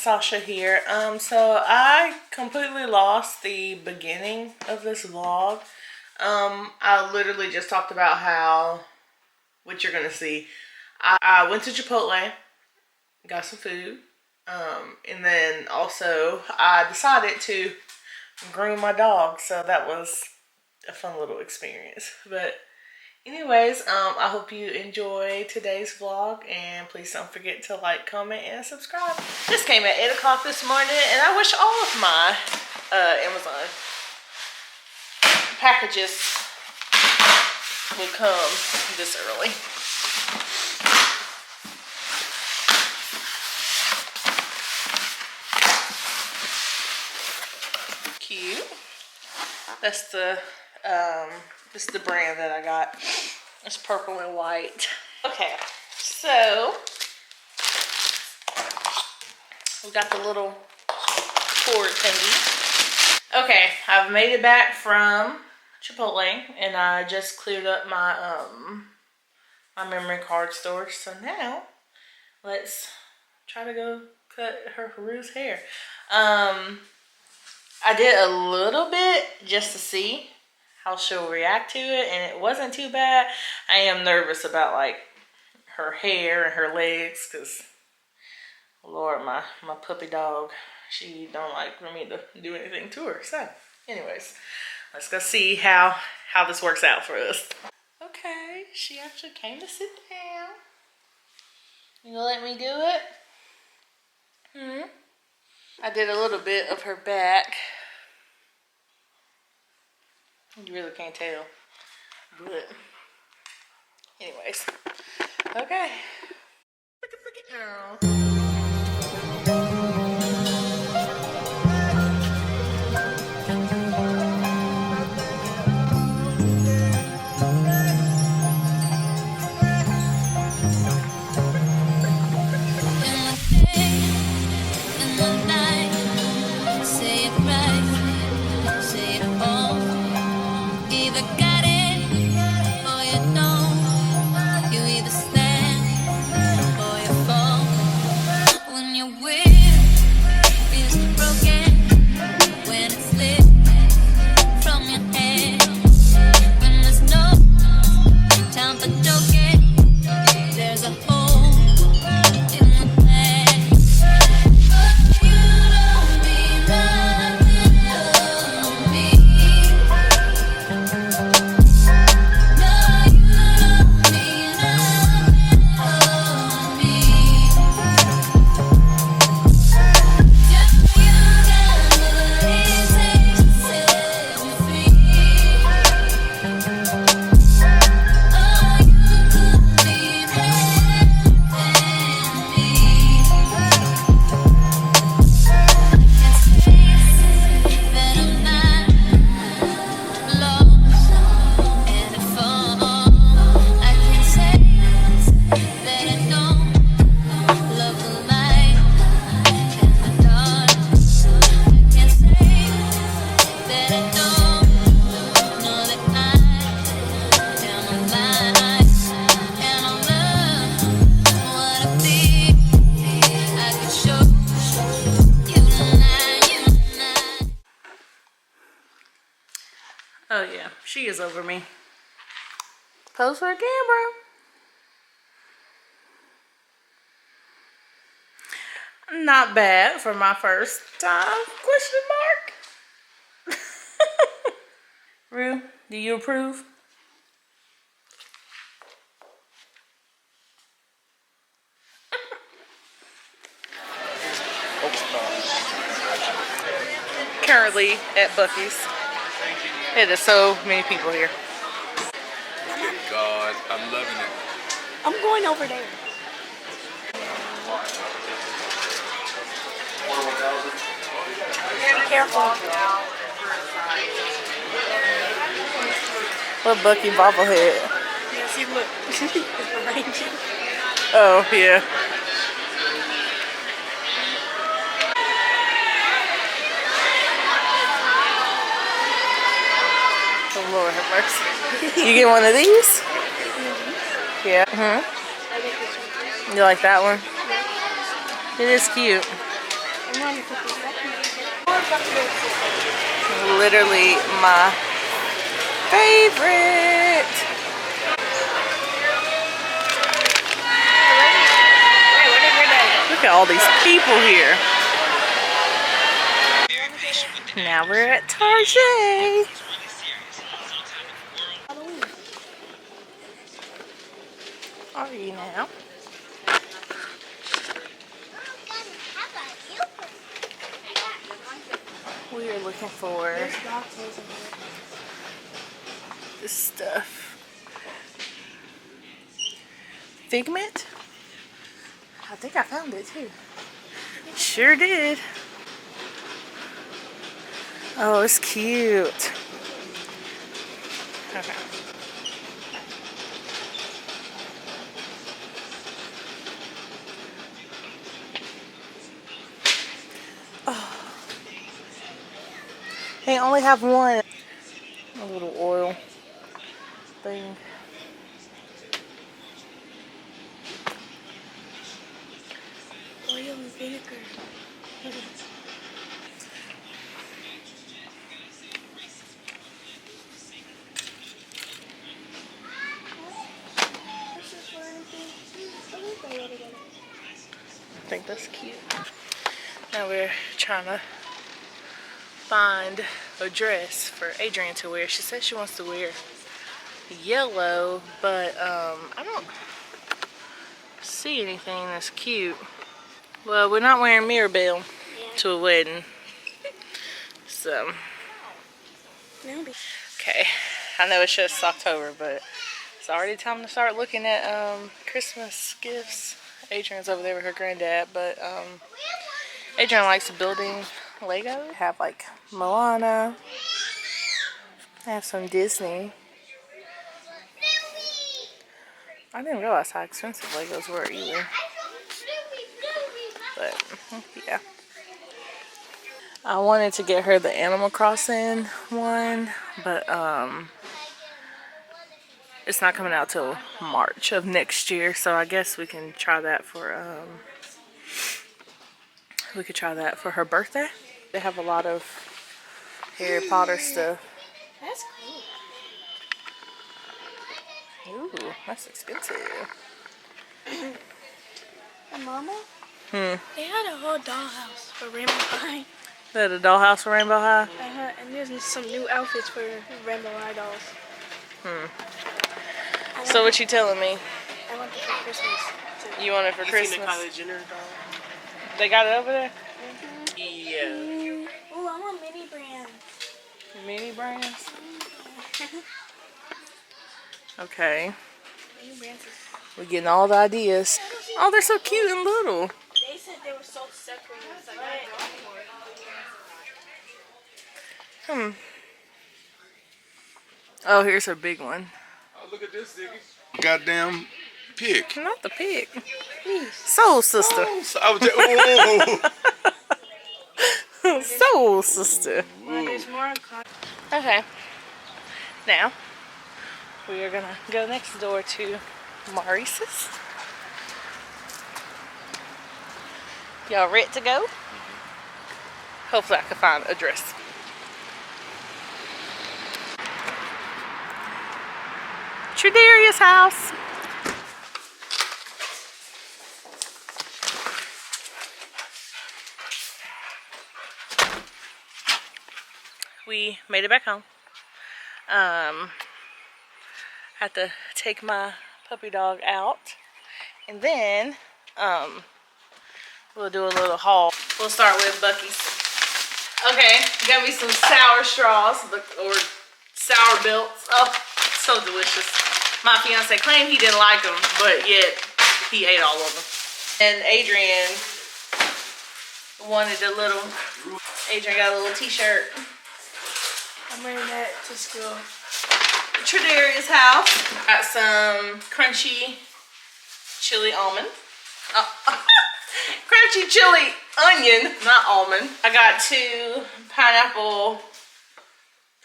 Sasha here. So I completely lost the beginning of this vlog. I literally just talked about how, what you're gonna see. I went to Chipotle, got some food, and then also I decided to groom my dog. So that was a fun little experience. But anyways, I hope you enjoy today's vlog, and please don't forget to like, comment, and subscribe. This came at 8 o'clock this morning, and I wish all of my Amazon packages would come this early. Cute. That's the this is the brand that I got. It's purple and white. Okay, so we got the little cord thingy. Okay, I've made it back from Chipotle, and I just cleared up my my memory card storage. So now let's try to go cut her Haru's hair. I did a little bit just to see how she'll react to it, and it wasn't too bad. I am nervous about like her hair and her legs, because Lord, my puppy dog, she don't like for me to do anything to her. So anyways, let's go see how this works out for us. Okay, she actually came to sit down. You gonna let me do it? I did a little bit of her back. You really can't tell. But anyways. Okay. Girl. Oh yeah, she is over me. Pose for a camera. Not bad for my first time, question mark. Rue, do you approve? Currently at Buc-ee's. It is so many people here. Good God, I'm loving it. I'm going over there. Be careful. What Buc-ee bobblehead? Yeah, see, look. It's arranging. Oh, yeah. Oh, Lord have mercy. You get one of these? Yeah. You like that one? It is cute. Literally my favorite. Look at all these people here. Now we're at Target. Are you now? We are looking for this stuff. Figment? I think I found it too. Sure did. Oh, it's cute. Okay. Oh. They only have one. A little oil thing. Oil and vinegar. I think that's cute. Now we're trying to find a dress for Adrian to wear. She said she wants to wear yellow, but I don't see anything that's cute. Well, we're not wearing Mirabelle to a wedding. So, okay. I know it's just October, but it's already time to start looking at Christmas gifts. Adrian's over there with her granddad, but Adrian likes building Legos. Have like Moana. I have some Disney. I didn't realize how expensive Legos were either. But yeah. I wanted to get her the Animal Crossing one, but it's not coming out till March of next year, so I guess we can try that for her birthday. They have a lot of Harry Potter stuff. That's cool. Ooh, that's expensive. And Mama? Hmm. They had a whole dollhouse for Rainbow High. They had a dollhouse for Rainbow High? And there's some new outfits for Rainbow High dolls. So what you telling me? I want it for Christmas. Too. You want it for Christmas? The Kylie Jenner doll? They got it over there? Yeah. Ooh, I want mini brands. Mini brands? Okay. Mini brands. We're getting all the ideas. Oh, they're so cute and little. They said they were so separate. Oh, here's a big one. Oh, look at this, Ziggy. Goddamn pig. Not the pig. Soul Sister. I was just, oh. Soul Sister. There's more. Okay. Now, we are going to go next door to Maurice's. Y'all ready to go? Hopefully I can find a dress. Tredaria's house. We made it back home. Had to take my puppy dog out, and then we'll do a little haul. We'll start with Buc-ee's. Okay, got me some sour straws or sour belts. Oh, so delicious. My fiance claimed he didn't like them, but yet he ate all of them. And Adrian wanted a little. Adrian got a little t-shirt. I'm wearing that to school. Tredaria's house. Got some crunchy chili almond. Crunchy chili onion, not almond. I got 2 pineapple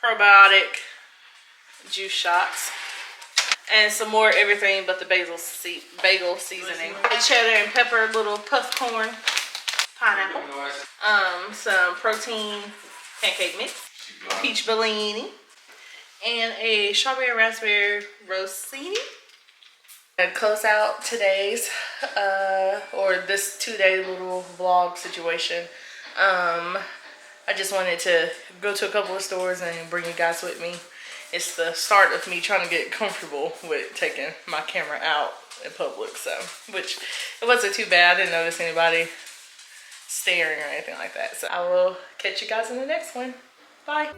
probiotic juice shots. And some more everything but the bagel seasoning. Cheddar and pepper little puff corn. pineapple, some protein pancake mix, peach bellini, and a strawberry raspberry rossini. To close out today's or this 2-day little vlog situation, I just wanted to go to a couple of stores and bring you guys with me. It's the start of me trying to get comfortable with taking my camera out in public, so, which it wasn't too bad. I didn't notice anybody staring or anything like that. So I will catch you guys in the next one. Bye.